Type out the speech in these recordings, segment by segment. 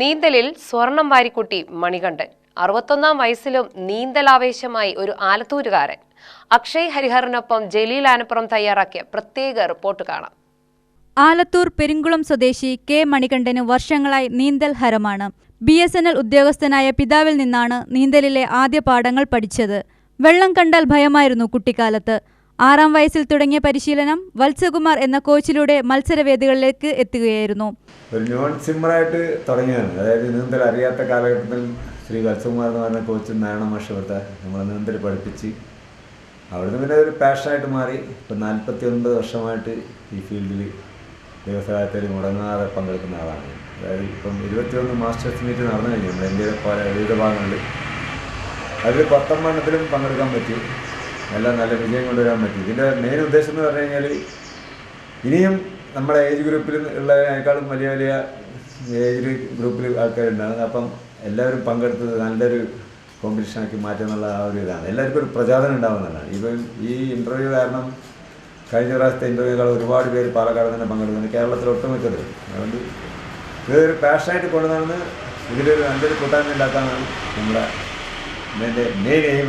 നീന്തലിൽ സ്വർണം വാരിക്കുട്ടി മണികണ്ഠൻ. 61-ാം വയസ്സിലും നീന്തലാവേശമായി ഒരു ആലത്തൂരുകാരൻ. അക്ഷയ് ഹരിഹറിനൊപ്പം ജലീൽ ആനപ്പുറം തയ്യാറാക്കിയ പ്രത്യേക റിപ്പോർട്ട് കാണാം. ആലത്തൂർ പെരുങ്കുളം സ്വദേശി കെ മണികണ്ഠന് വർഷങ്ങളായി നീന്തൽ ഹരമാണ്. BSNL ഉദ്യോഗസ്ഥനായ പിതാവിൽ നിന്നാണ് നീന്തലിലെ ആദ്യ പാഠങ്ങൾ പഠിച്ചത്. വെള്ളം കണ്ടാൽ ഭയമായിരുന്നു കുട്ടിക്കാലത്ത്. 6-ാം വയസ്സിൽ തുടങ്ങിയ പരിശീലനം വത്സകുമാർ എന്ന കോച്ചിലൂടെ മത്സരവേദികളിലേക്ക് എത്തുകയായിരുന്നു. ഒരു നോൺ സ്വിമ്മറായിട്ട് തുടങ്ങിയതാണ്. അതായത് നീന്തൽ അറിയാത്ത കാലഘട്ടത്തിൽ ശ്രീ വത്സകുമാർ എന്ന് പറഞ്ഞ കോച്ചും നാരായണ മാഷത്തെ നമ്മൾ നീന്തൽ പഠിപ്പിച്ച് അവിടുന്ന് പിന്നെ ഒരു പാഷനായിട്ട് മാറി. ഇപ്പം 49 വർഷമായിട്ട് ഈ ഫീൽഡിൽ വ്യവസായത്തിൽ മുടങ്ങാതെ പങ്കെടുക്കുന്ന ആളാണ്. അതായത് ഇപ്പം 21 മാസ്റ്റേഴ്സ് മീറ്റ് നടന്നു കഴിഞ്ഞു നമ്മുടെ ഇന്ത്യയിലെ പല വിവിധ ഭാഗങ്ങളിൽ. അതിൽ 19 പങ്കെടുക്കാൻ പറ്റി. എല്ലാം നല്ല വിജയം കൊണ്ടുവരാൻ പറ്റി. ഇതിൻ്റെ മെയിൻ ഉദ്ദേശം എന്ന് പറഞ്ഞു കഴിഞ്ഞാൽ ഇനിയും നമ്മുടെ ഏജ് ഗ്രൂപ്പിൽ ഉള്ളതിനേക്കാളും വലിയ വലിയ ഏജ് ഗ്രൂപ്പിൽ ആൾക്കാരുണ്ടാകുന്നത്. അപ്പം എല്ലാവരും പങ്കെടുത്തത് നല്ലൊരു കോമ്പറ്റീഷനാക്കി മാറ്റുന്നുള്ള ആ ഒരു ഇതാണ്. എല്ലാവർക്കും ഒരു പ്രചോദനം ഉണ്ടാകുന്നതാണ്. ഇപ്പം ഈ ഇൻ്റർവ്യൂ കാരണം കഴിഞ്ഞ പ്രാവശ്യത്തെ ഇൻ്റർവ്യൂകൾ ഒരുപാട് പേര് പാലക്കാട് തന്നെ പങ്കെടുക്കുന്നുണ്ട്, കേരളത്തിൽ ഒട്ടുമിക്കത്. അതുകൊണ്ട് ഇതൊരു പാഷനായിട്ട് കൊണ്ടുവന്ന് ഇതിലൊരു നല്ലൊരു കൂട്ടായ്മ ഉണ്ടാക്കാനാണ് നമ്മുടെ മെയിൻ എയിം.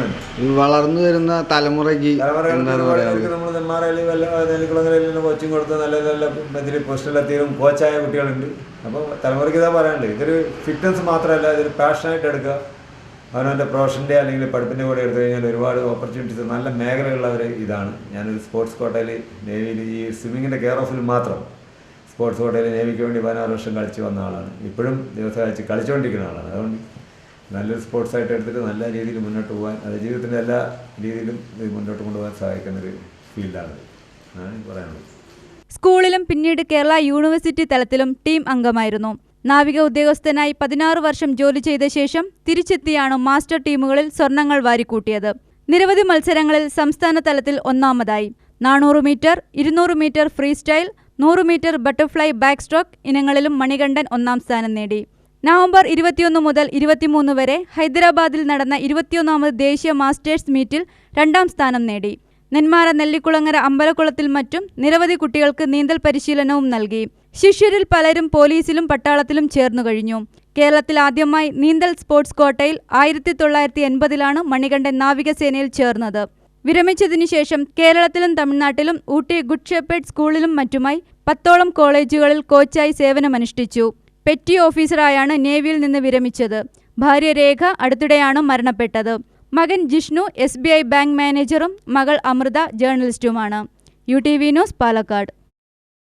വളർന്നു വരുന്ന തലമുറയ്ക്ക് നമ്മൾ നെന്മാറയിൽ നെല്ലിക്കുളങ്ങരയിൽ കോച്ചിങ് കൊടുത്ത് നല്ല നല്ല ഇതിൽ പോസ്റ്റിലെത്തിയും കോച്ചായ കുട്ടികളുണ്ട്. അപ്പോൾ തലമുറയ്ക്ക് ഇതാ പറയാനുണ്ട്, ഇതൊരു ഫിറ്റ്നസ് മാത്രമല്ല, ഇതൊരു പാഷനായിട്ട് എടുക്കുക. അവനവൻ്റെ പ്രൊഫഷൻ്റെ അല്ലെങ്കിൽ പഠിപ്പിൻ്റെ കൂടെ എടുത്തു കഴിഞ്ഞാൽ ഒരുപാട് ഓപ്പർച്യൂണിറ്റീസ് നല്ല മേഖലകളുള്ളവർ ഇതാണ്. ഞാനൊരു സ്പോർട്സ് കോട്ടയിൽ നേവിയിൽ ഈ സ്വിമ്മിങ്ങിൻ്റെ കെയർ ഓഫിൽ മാത്രം സ്പോർട്സ് കോട്ടയിൽ നേവിക്ക് വേണ്ടി 16 വർഷം കളിച്ച് വന്ന ആളാണ്. ഇപ്പോഴും ദിവസം കളിച്ചുകൊണ്ടിരിക്കുന്ന ആളാണ്. അതുകൊണ്ട് നല്ലൊരു സ്പോർട്സായിട്ട് എടുത്തിട്ട് നല്ല രീതിയിൽ മുന്നോട്ട് പോകാൻ, അത് ജീവിതത്തിൻ്റെ എല്ലാ രീതിയിലും ഇത് മുന്നോട്ട് കൊണ്ടുപോകാൻ സഹായിക്കുന്നൊരു ഫീൽഡാണ് എന്നാണ് പറയാനുള്ളത്. സ്കൂളിലും പിന്നീട് കേരള യൂണിവേഴ്സിറ്റി തലത്തിലും ടീം അംഗമായിരുന്നു. നാവിക ഉദ്യോഗസ്ഥനായി 16 വർഷം ജോലി ചെയ്ത ശേഷം തിരിച്ചെത്തിയാണ് മാസ്റ്റർ ടീമുകളിൽ സ്വർണങ്ങൾ വാരിക്കൂട്ടിയത്. നിരവധി മത്സരങ്ങളിൽ സംസ്ഥാന തലത്തിൽ ഒന്നാമതായി. 400 metre, 200 metre freestyle, 100 metre butterfly backstroke ഇനങ്ങളിലും മണികണ്ഠൻ 1-ാം സ്ഥാനം നേടി. നവംബർ 21 മുതൽ 23 വരെ ഹൈദരാബാദിൽ നടന്ന 21ാമത് ദേശീയ മാസ്റ്റേഴ്സ് മീറ്റിൽ 2-ാം സ്ഥാനം നേടി. നെന്മാറ, നെല്ലിക്കുളങ്ങര, അമ്പലക്കുളത്തിൽ മറ്റും നിരവധി കുട്ടികൾക്ക് നീന്തൽ പരിശീലനവും നൽകി. ശിഷ്യരിൽ പലരും പോലീസിലും പട്ടാളത്തിലും ചേർന്നു കഴിഞ്ഞു. കേരളത്തിൽ ആദ്യമായി നീന്തൽ സ്പോർട്സ് കോട്ടയിൽ 1980-ലാണ് മണികണ്ഠൻ നാവികസേനയിൽ ചേർന്നത്. വിരമിച്ചതിനു ശേഷം കേരളത്തിലും തമിഴ്നാട്ടിലും ഊട്ടി ഗുഡ് ഷെപ്പേർഡ് സ്കൂളിലും മറ്റുമായി 10ഓളം കോളേജുകളിൽ കോച്ചായി സേവനമനുഷ്ഠിച്ചു. പെറ്റി ഓഫീസറായാണ് നേവിയിൽ നിന്ന് വിരമിച്ചത്. ഭാര്യ രേഖ അടുത്തിടെയാണ് മരണപ്പെട്ടത്. മകൻ ജിഷ്ണു SBI ബാങ്ക് മാനേജറും മകൾ അമൃത ജേർണലിസ്റ്റുമാണ്. UTV news, Palakkad.